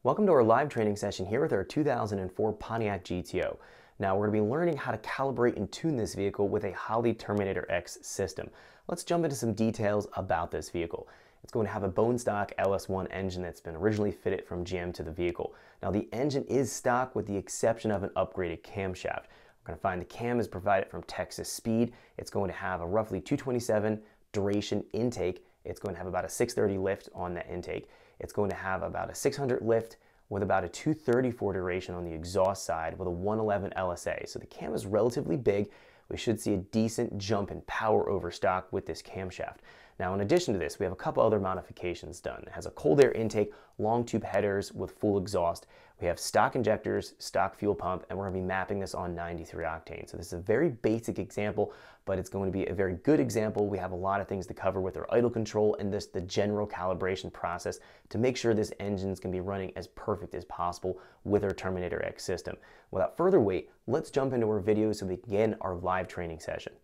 Welcome to our live training session here with our 2004 Pontiac GTO. Now we're going to be learning how to calibrate and tune this vehicle with a Holley Terminator X system. Let's jump into some details about this vehicle. It's going to have a bone stock LS1 engine that's been originally fitted from GM to the vehicle. Now the engine is stock with the exception of an upgraded camshaft. We're going to find the cam is provided from Texas Speed. It's going to have a roughly 227 duration intake. It's going to have about a 630 lift on that intake. It's going to have about a 600 lift with about a 234 duration on the exhaust side with a 111 LSA. So the cam is relatively big. We should see a decent jump in power over stock with this camshaft. Now in addition to this, we have a couple other modifications done. It has a cold air intake, long tube headers with full exhaust. We have stock injectors, stock fuel pump, and we're going to be mapping this on 93 octane. So this is a very basic example, but it's going to be a very good example. We have a lot of things to cover with our idle control and the general calibration process to make sure this engine is going to be running as perfect as possible with our Terminator X system. Without further wait, let's jump into our video so we can begin our live training session.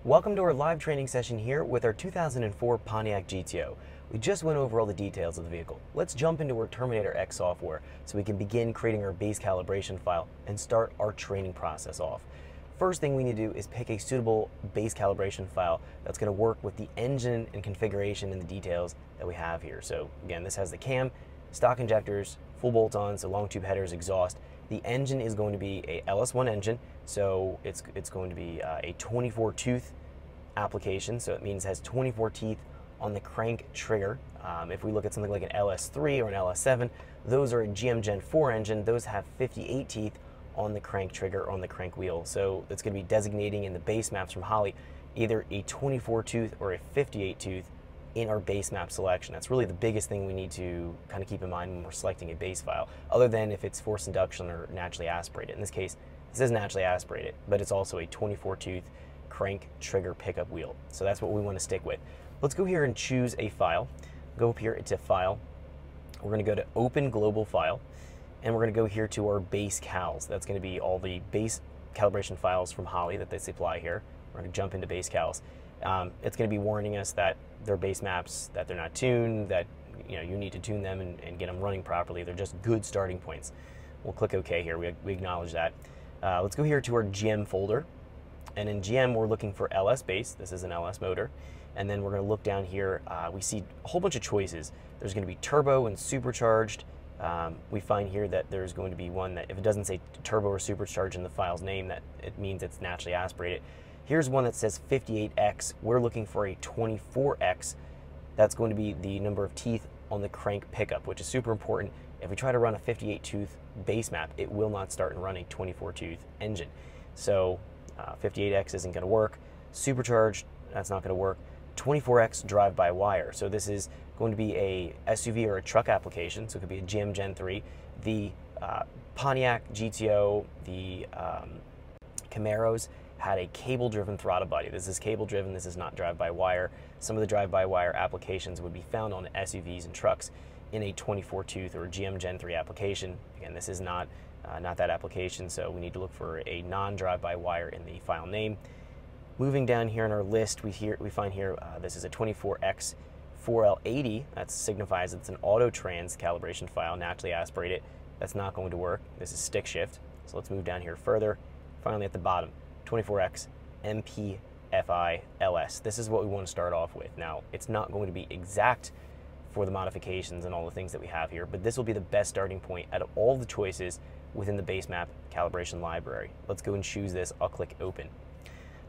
Welcome to our live training session here with our 2004 Pontiac GTO. We just went over all the details of the vehicle. Let's jump into our Terminator X software so we can begin creating our base calibration file and start our training process off. First thing we need to do is pick a suitable base calibration file that's going to work with the engine and configuration and the details that we have here. So again, this has the cam, stock injectors, full bolt-ons, so long tube headers, exhaust. The engine is going to be a LS1 engine, so it's going to be a 24 tooth application, so it means it has 24 teeth on the crank trigger. If we look at something like an LS3 or an LS7, those are a GM Gen 4 engine. Those have 58 teeth on the crank trigger, on the crank wheel. So it's going to be designating in the base maps from Holley either a 24 tooth or a 58 tooth in our base map selection. That's really the biggest thing we need to kind of keep in mind when we're selecting a base file, other than if it's forced induction or naturally aspirated. In this case, this is naturally aspirated, but it's also a 24 tooth crank trigger pickup wheel. So that's what we want to stick with. Let's go here and choose a file. Go up here into File. We're going to go to Open Global File, and we're going to go here to our base cals. That's going to be all the base calibration files from Holley that they supply here. We're going to jump into base cals. It's going to be warning us that they're base maps, that they're not tuned, that you need to tune them and get them running properly. They're just good starting points. We'll click OK here. We acknowledge that. Let's go here to our GM folder. And in GM, we're looking for LS base. This is an LS motor. And then we're going to look down here. We see a whole bunch of choices. There's going to be turbo and supercharged. We find here that there's going to be one that if it doesn't say turbo or supercharged in the file's name, that it means it's naturally aspirated. Here's one that says 58X. We're looking for a 24X. That's going to be the number of teeth on the crank pickup, which is super important. If we try to run a 58 tooth base map, it will not start and run a 24 tooth engine. So 58X isn't going to work. Supercharged, that's not going to work. 24X drive-by-wire. So this is going to be a SUV or a truck application. So it could be a GM Gen 3. The Pontiac GTO, the Camaros had a cable-driven throttle body. This is cable-driven. This is not drive-by-wire. Some of the drive-by-wire applications would be found on SUVs and trucks in a 24 tooth or GM Gen 3 application. Again, this is not that application, so we need to look for a non-drive-by-wire in the file name. Moving down here in our list, we find here this is a 24X 4L80. That signifies it's an auto trans calibration file, naturally aspirated. That's not going to work. This is stick shift. So let's move down here further. Finally at the bottom, 24X MPFI LS. This is what we want to start off with. Now, it's not going to be exact for the modifications and all the things that we have here, but this will be the best starting point out of all the choices within the base map calibration library. Let's go and choose this. I'll click Open.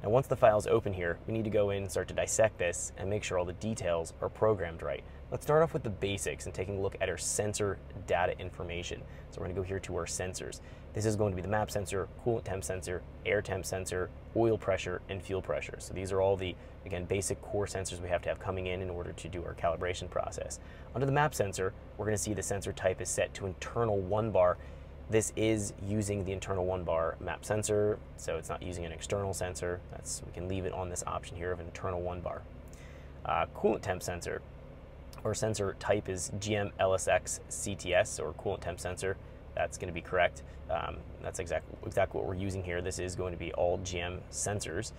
Now once the file is open here, we need to go in and start to dissect this and make sure all the details are programmed right. Let's start off with the basics and taking a look at our sensor data information. So we're going to go here to our sensors. This is going to be the map sensor, coolant temp sensor, air temp sensor, oil pressure, and fuel pressure. So these are all the, again, basic core sensors we have to have coming in order to do our calibration process. Under the map sensor, we're going to see the sensor type is set to internal 1 bar. This is using the internal 1 bar map sensor, so it's not using an external sensor. We can leave it on this option here of internal 1 bar. Coolant temp sensor, or sensor type is GM LSX CTS, or coolant temp sensor. That's going to be correct. That's exactly what we're using here. This is going to be all GM sensors.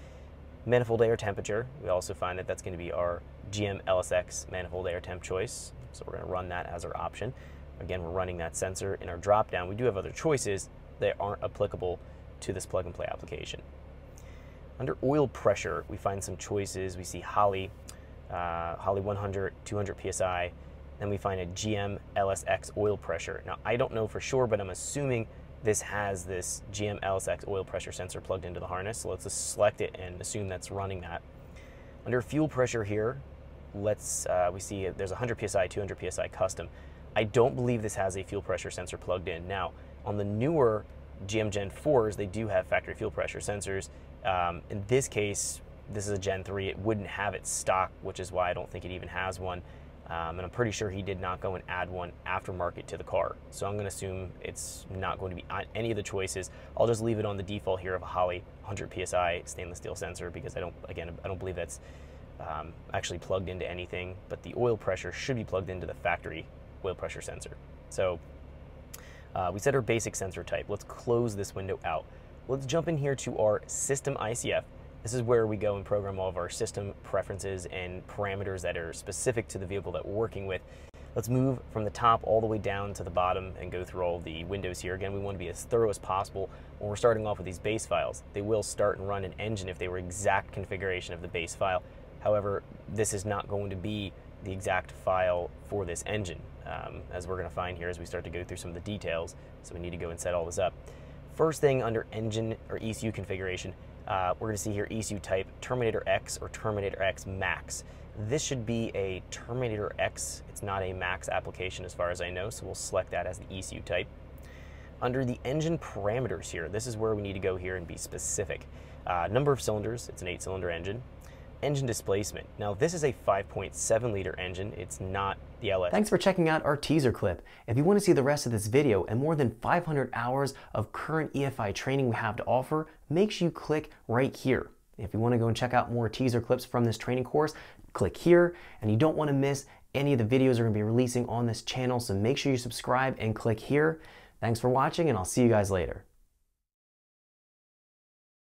Manifold air temperature, we also find that that's going to be our GM LSX manifold air temp choice. So we're going to run that as our option. Again, we're running that sensor in our drop down. We do have other choices that aren't applicable to this plug and play application. Under oil pressure, we find some choices. We see Holley 100, 200 PSI. Then we find a GM LSX oil pressure. Now, I don't know for sure, but I'm assuming this has this GM LSX oil pressure sensor plugged into the harness. So let's just select it and assume that's running that. Under fuel pressure here, we see there's 100 PSI, 200 PSI custom. I don't believe this has a fuel pressure sensor plugged in. Now, on the newer GM Gen 4s, they do have factory fuel pressure sensors. In this case, this is a Gen 3. It wouldn't have it stock, which is why I don't think it even has one. And I'm pretty sure he did not go and add one aftermarket to the car. So I'm going to assume it's not going to be on any of the choices. I'll just leave it on the default here of a Holley 100 PSI stainless steel sensor because I don't believe that's actually plugged into anything. But the oil pressure should be plugged into the factory oil pressure sensor. So we set our basic sensor type. Let's close this window out. Let's jump in here to our system ICF. This is where we go and program all of our system preferences and parameters that are specific to the vehicle that we're working with. Let's move from the top all the way down to the bottom and go through all the windows here. Again, we want to be as thorough as possible when we're starting off with these base files. They will start and run an engine if they were exact configuration of the base file. However, this is not going to be the exact file for this engine, as we're going to find here as we start to go through some of the details. So we need to go and set all this up. First thing under engine or ECU configuration, we're going to see here ECU type Terminator X or Terminator X Max. This should be a Terminator X. It's not a Max application as far as I know, so we'll select that as the ECU type. Under the engine parameters here, this is where we need to go here and be specific. Number of cylinders, it's an 8-cylinder engine. Engine displacement. Now this is a 5.7 liter engine. It's not the LS. Thanks for checking out our teaser clip. If you want to see the rest of this video and more than 500 hours of current EFI training we have to offer, make sure you click right here. If you want to go and check out more teaser clips from this training course, click here. And you don't want to miss any of the videos we're going to be releasing on this channel, so make sure you subscribe and click here. Thanks for watching, and I'll see you guys later.